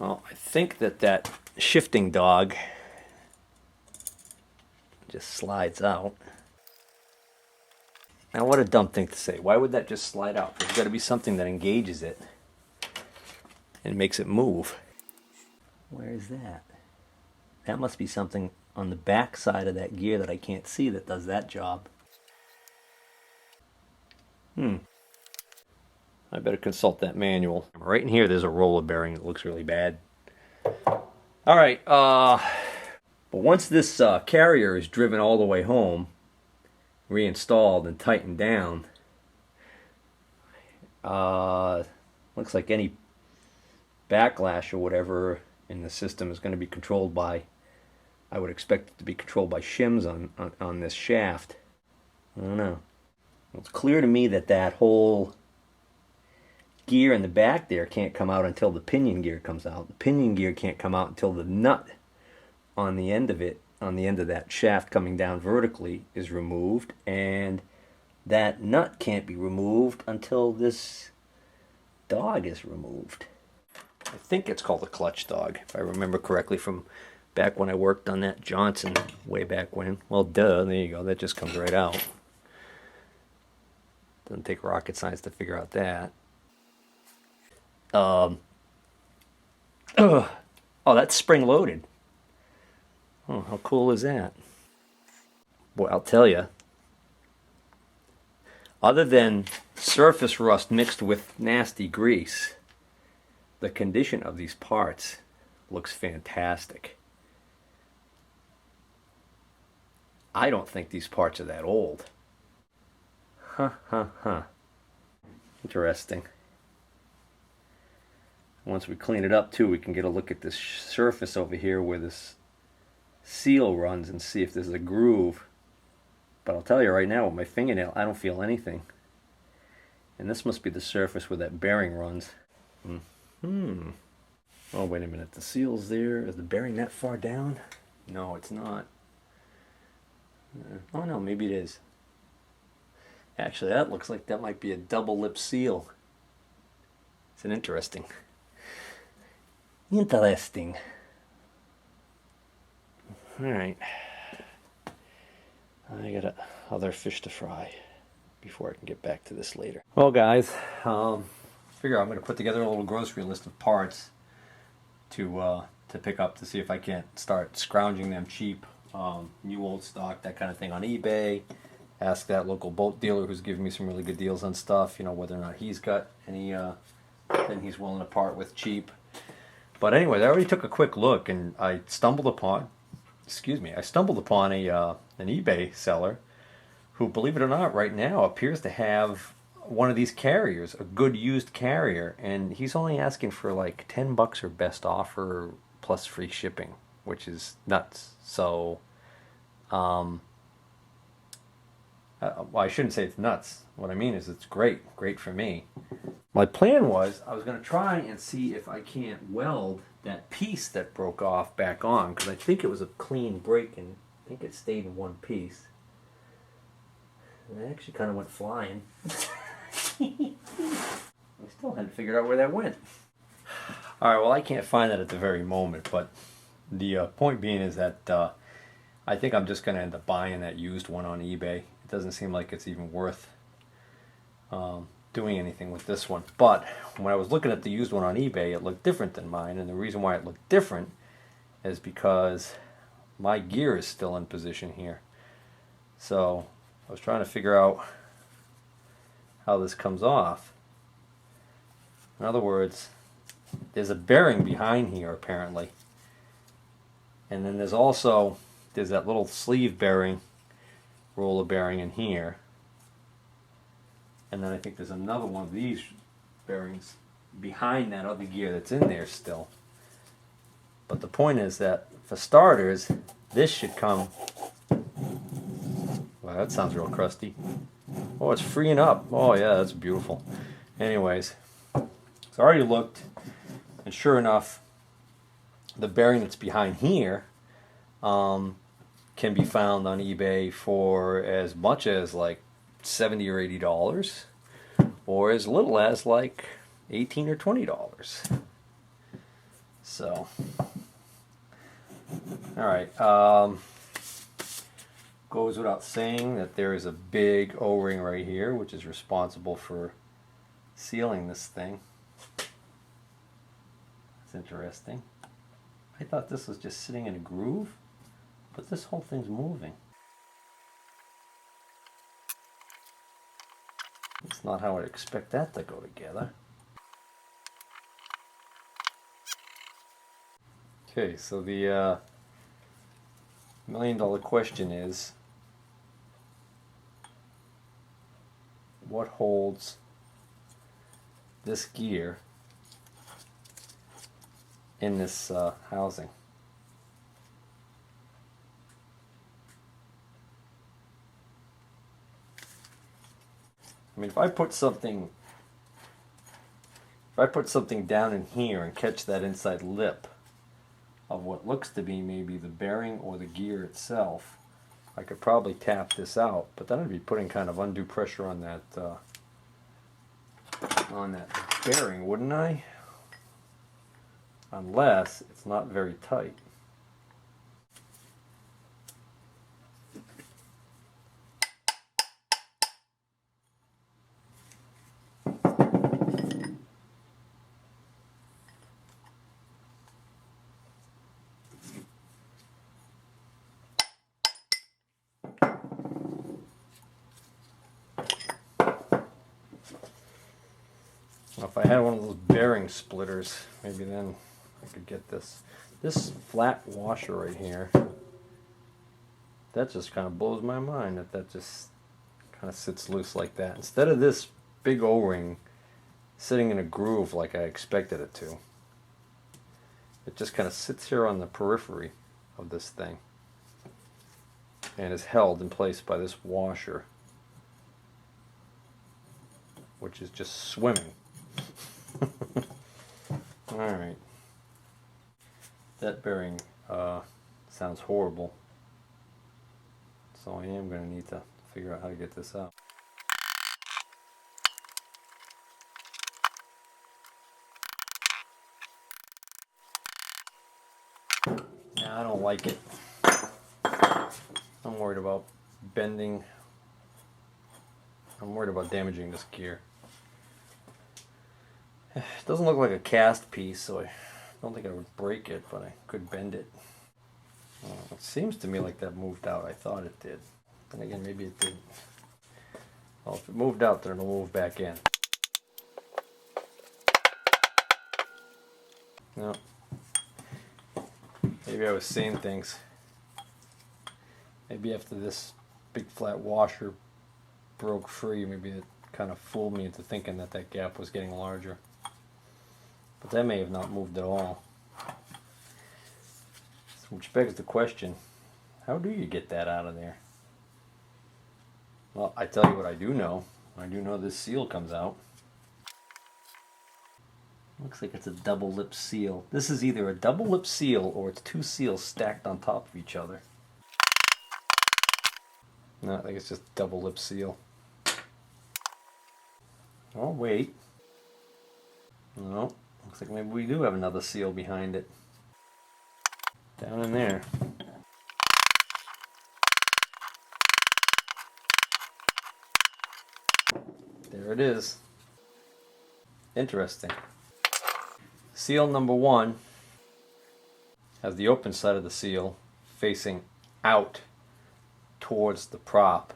Well, I think that shifting dog just slides out. Now, what a dumb thing to say. Why would that just slide out? There's got to be something that engages it and makes it move. Where is that? That must be something on the back side of that gear that I can't see that does that job. I better consult that manual. Right in here, there's a roller bearing that looks really bad. All right, but once this carrier is driven all the way home, reinstalled and tightened down, looks like any backlash or whatever in the system is going to be controlled by, I would expect it to be controlled by shims on this shaft. I don't know. It's clear to me that that whole gear in the back there can't come out until the pinion gear comes out. The pinion gear can't come out until the nut on the end of it, on the end of that shaft coming down vertically, is removed, and that nut can't be removed until this dog is removed. I think it's called a clutch dog, if I remember correctly from back when I worked on that Johnson way back when. Well, duh, there you go, that just comes right out. Doesn't take rocket science to figure out that. Oh, that's spring loaded. Oh, how cool is that? Boy, I'll tell you, other than surface rust mixed with nasty grease, the condition of these parts looks fantastic. I don't think these parts are that old. Interesting. Once we clean it up too, we can get a look at this surface over here where this seal runs and see if there's a groove. But I'll tell you right now, with my fingernail, I don't feel anything. And this must be the surface where that bearing runs. Oh, wait a minute. The seal's there. Is the bearing that far down? No, it's not. Oh no, maybe it is. Actually, that looks like that might be a double lip seal. It's an interesting. Interesting. Alright. I got other fish to fry before I can get back to this later. Well, guys, figure I'm going to put together a little grocery list of parts to pick up to see if I can't start scrounging them cheap, new old stock, that kind of thing on eBay. Ask that local boat dealer who's giving me some really good deals on stuff, you know, whether or not he's got any thing he's willing to part with cheap. But anyways, I already took a quick look, and I stumbled upon a an eBay seller who, believe it or not, right now appears to have one of these carriers, a good used carrier, and he's only asking for like $10 or best offer plus free shipping, which is nuts. So, well, I shouldn't say it's nuts. What I mean is it's great for me. My plan was I was going to try and see if I can't weld that piece that broke off back on, because I think it was a clean break and I think it stayed in one piece. And it actually kind of went flying. I still hadn't figured out where that went. Alright, well, I can't find that at the very moment, but the point being is that I think I'm just going to end up buying that used one on eBay. It doesn't seem like it's even worth doing anything with this one. But when I was looking at the used one on eBay, it looked different than mine, and the reason why it looked different is because my gear is still in position here. So I was trying to figure out how this comes off. In other words, there's a bearing behind here apparently, and then there's that little sleeve bearing, roller bearing in here. And then I think there's another one of these bearings behind that other gear that's in there still. But the point is that, for starters, this should come... Wow, that sounds real crusty. Oh, it's freeing up. Oh yeah, that's beautiful. Anyways, so I already looked, and sure enough, the bearing that's behind here can be found on eBay for as much as like $70 or $80, or as little as like $18 or $20. So, all right. Goes without saying that there is a big O-ring right here, which is responsible for sealing this thing. It's interesting. I thought this was just sitting in a groove, but this whole thing's moving. It's not how I'd expect that to go together. Okay, so the $1,000,000 question is, what holds this gear in this housing? I mean, if I put something down in here and catch that inside lip of what looks to be maybe the bearing or the gear itself, I could probably tap this out, but then I'd be putting kind of undue pressure on that bearing, wouldn't I? Unless it's not very tight. Well, if I had one of those bearing splitters, maybe then I could get this flat washer right here. That just kind of blows my mind that just kind of sits loose like that. Instead of this big O-ring sitting in a groove like I expected it to, it just kind of sits here on the periphery of this thing and is held in place by this washer, which is just swimming. Alright. That bearing sounds horrible. So I am going to need to figure out how to get this out. Yeah, I don't like it. I'm worried about bending. I'm worried about damaging this gear. It doesn't look like a cast piece, so I don't think I would break it, but I could bend it. It seems to me like that moved out. I thought it did. Then again, maybe it didn't. Well, if it moved out, then it'll move back in. No. Maybe I was seeing things. Maybe after this big flat washer broke free, maybe it kind of fooled me into thinking that that gap was getting larger. But that may have not moved at all. Which begs the question, how do you get that out of there? Well, I tell you what I do know. I do know this seal comes out. Looks like it's a double lip seal. This is either a double lip seal or it's two seals stacked on top of each other. No, I think it's just double lip seal. Oh, wait. No, looks like maybe we do have another seal behind it. Down in there. There it is. Interesting. Seal number 1 has the open side of the seal facing out towards the prop.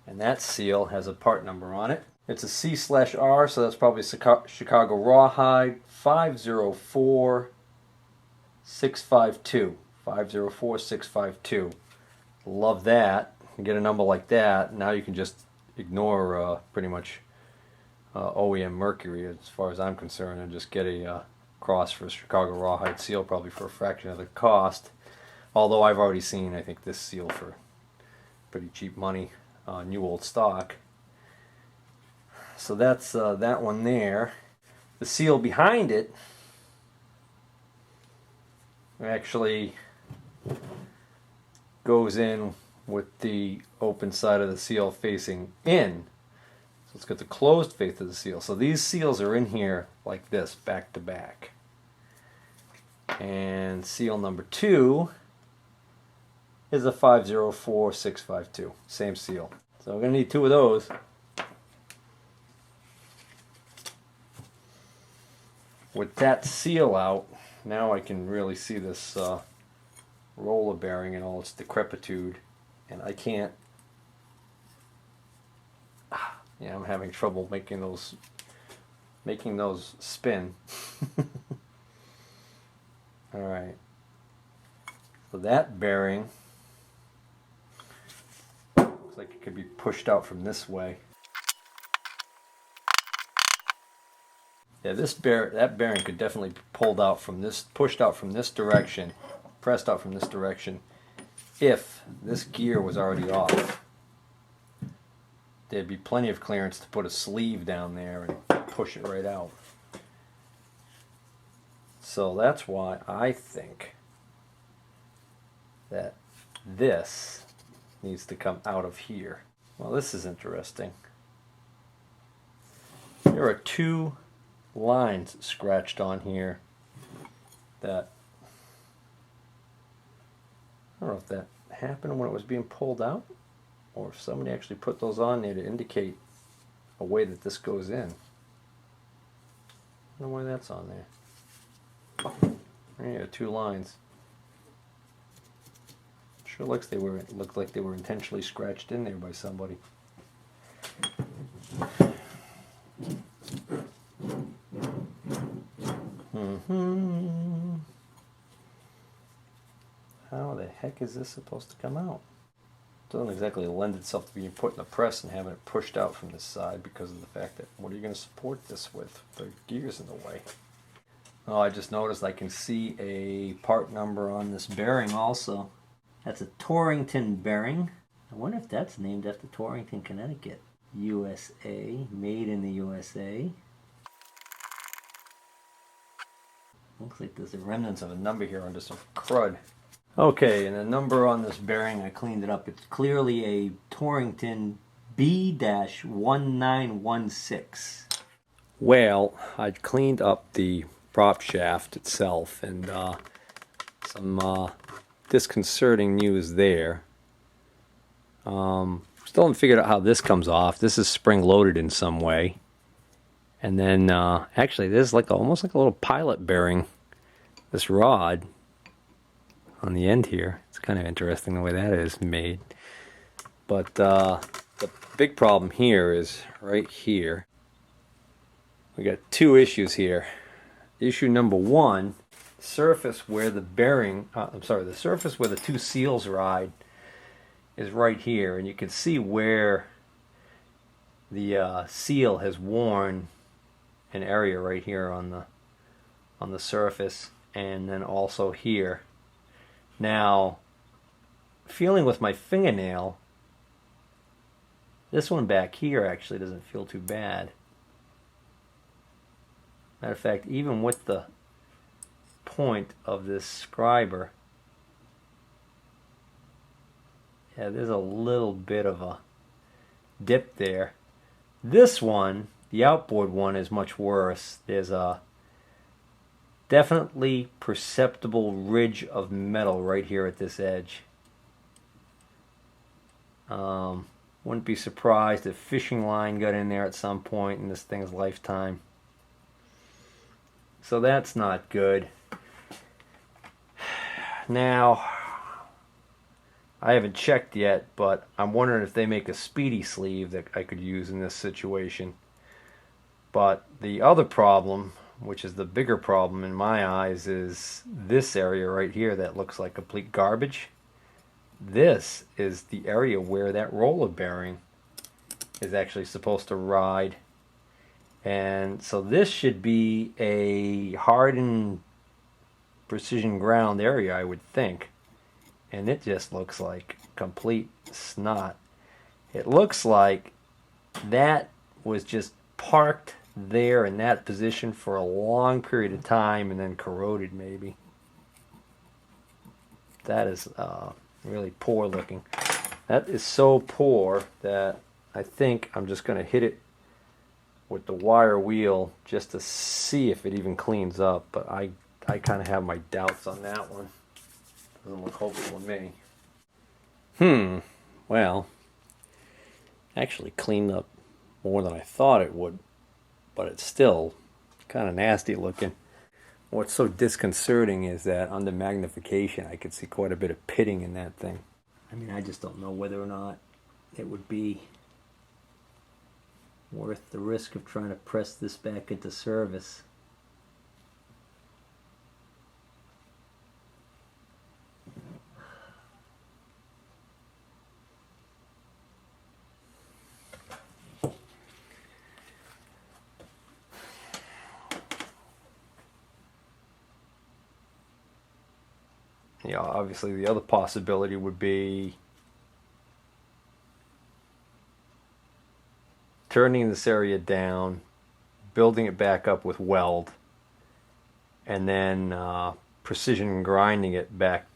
And that seal has a part number on it. It's a C/R, so that's probably Chicago Rawhide 504652. 504652. Love that. You get a number like that, now you can just ignore pretty much OEM Mercury as far as I'm concerned and just get a cross for a Chicago Rawhide seal, probably for a fraction of the cost. Although I've already seen, I think, this seal for pretty cheap money, new old stock. So that's that one there. The seal behind it actually goes in with the open side of the seal facing in. So let's get the closed face of the seal. So these seals are in here like this, back to back. And seal number 2 is a 504652. Same seal. So we're going to need 2 of those. With that seal out, now I can really see this roller bearing in all its decrepitude. And I can't... Yeah, I'm having trouble making those spin. Alright. So that bearing looks like it could be pushed out from this way. Yeah, that bearing could definitely be pulled out from this, pushed out from this direction, pressed out from this direction, if this gear was already off. There'd be plenty of clearance to put a sleeve down there and push it right out. So that's why I think that this needs to come out of here. Well, this is interesting. There are 2 lines scratched on here that, I don't know if that happened when it was being pulled out, or if somebody actually put those on there to indicate a way that this goes in. I don't know why that's on there. There you go, 2 lines. Sure looked like they were intentionally scratched in there by somebody. How the heck is this supposed to come out? Doesn't exactly lend itself to being put in a press and having it pushed out from this side because of the fact that what are you going to support this with? The gear's in the way. Oh, I just noticed I can see a part number on this bearing also. That's a Torrington bearing. I wonder if that's named after Torrington, Connecticut. USA, made in the USA. Looks like there's a remnants of a number here under some crud. Okay, and the number on this bearing, I cleaned it up. It's clearly a Torrington B-1916. Well, I cleaned up the prop shaft itself, and some disconcerting news there. Still haven't figured out how this comes off. This is spring-loaded in some way. And then, actually, there's like almost like a little pilot bearing. This rod on the end here. It's kind of interesting the way that is made. But the big problem here is right here. We got 2 issues here. Issue number 1, surface where the bearing, the surface where the 2 seals ride is right here, and you can see where the seal has worn an area right here on the surface, and then also here. Now, feeling with my fingernail, this one back here actually doesn't feel too bad. Matter of fact, even with the point of this scriber, yeah, there's a little bit of a dip there. This one, the outboard one, is much worse. There's a definitely perceptible ridge of metal right here at this edge. Wouldn't be surprised if fishing line got in there at some point in this thing's lifetime. So that's not good. Now, I haven't checked yet, but I'm wondering if they make a speedy sleeve that I could use in this situation. But the other problem, which is the bigger problem in my eyes, is this area right here that looks like complete garbage. This is the area where that roller bearing is actually supposed to ride. And so this should be a hardened precision ground area, I would think. And it just looks like complete snot. It looks like that was just parked there in that position for a long period of time and then corroded maybe. That is really poor looking. That is so poor that I think I'm just going to hit it with the wire wheel just to see if it even cleans up, but I I kind of have my doubts on that one. Doesn't look hopeful to me. Well, actually cleaned up more than I thought it would, but it's still kind of nasty looking. What's so disconcerting is that under magnification I could see quite a bit of pitting in that thing. I mean, I just don't know whether or not it would be worth the risk of trying to press this back into service. You know, obviously the other possibility would be turning this area down, building it back up with weld, and then precision grinding it back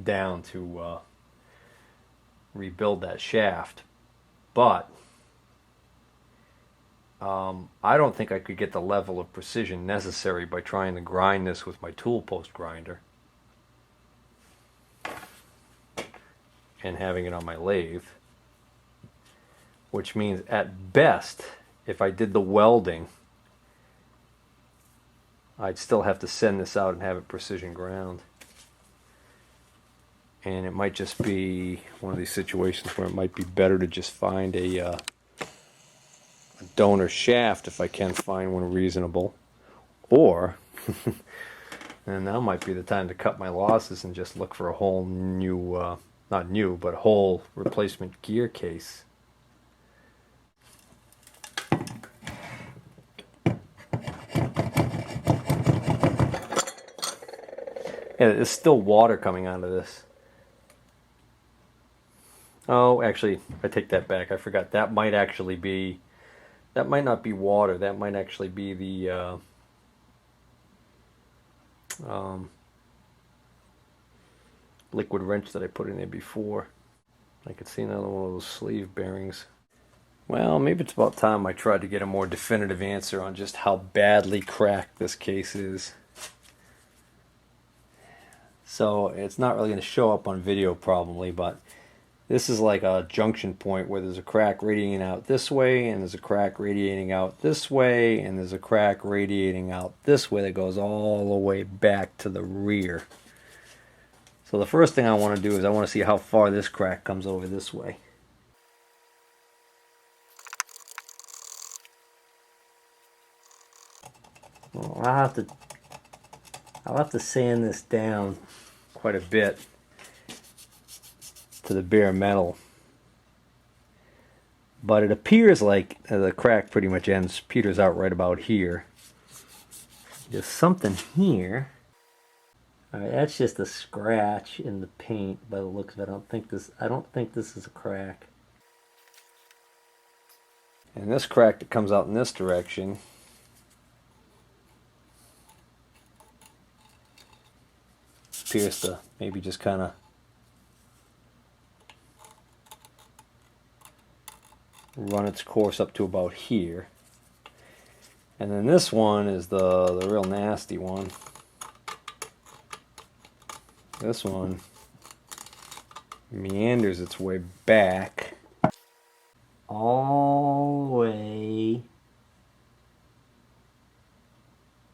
down to rebuild that shaft. But I don't think I could get the level of precision necessary by trying to grind this with my tool post grinder and having it on my lathe, which means at best, if I did the welding, I'd still have to send this out and have it precision ground. And it might just be one of these situations where it might be better to just find a donor shaft if I can find one reasonable, or and now might be the time to cut my losses and just look for a whole new not new, but a whole replacement gear case. Yeah, there's still water coming out of this. Oh, actually, I take that back. I forgot. That might actually be, that might not be water. That might actually be the liquid wrench that I put in there before. I could see another one of those sleeve bearings. Well, maybe it's about time I tried to get a more definitive answer on just how badly cracked this case is. So it's not really going to show up on video probably, but this is like a junction point where there's a crack radiating out this way, and there's a crack radiating out this way, and there's a crack radiating out this way that goes all the way back to the rear. So the first thing I want to do is I want to see how far this crack comes over this way. Well, I'll have to sand this down quite a bit to the bare metal. But it appears like the crack pretty much peters out right about here. There's something here. Alright, that's just a scratch in the paint by the looks of it. I don't think this is a crack. And this crack that comes out in this direction appears to maybe just kind of run its course up to about here. And then this one is the real nasty one. This one meanders its way back all the way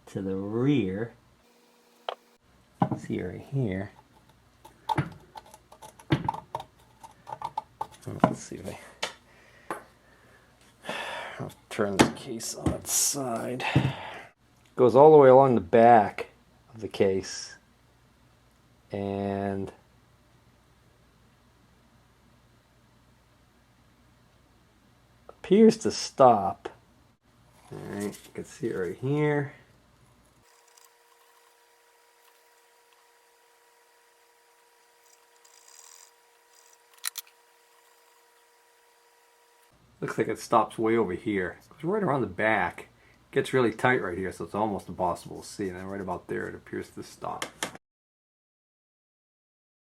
to the rear. See right here. Let's see if I'll turn this case on its side. Goes all the way along the back of the case and appears to stop. Alright, you can see it right here. Looks like it stops way over here. It goes right around the back. It gets really tight right here, so it's almost impossible to see. And then right about there, it appears to stop.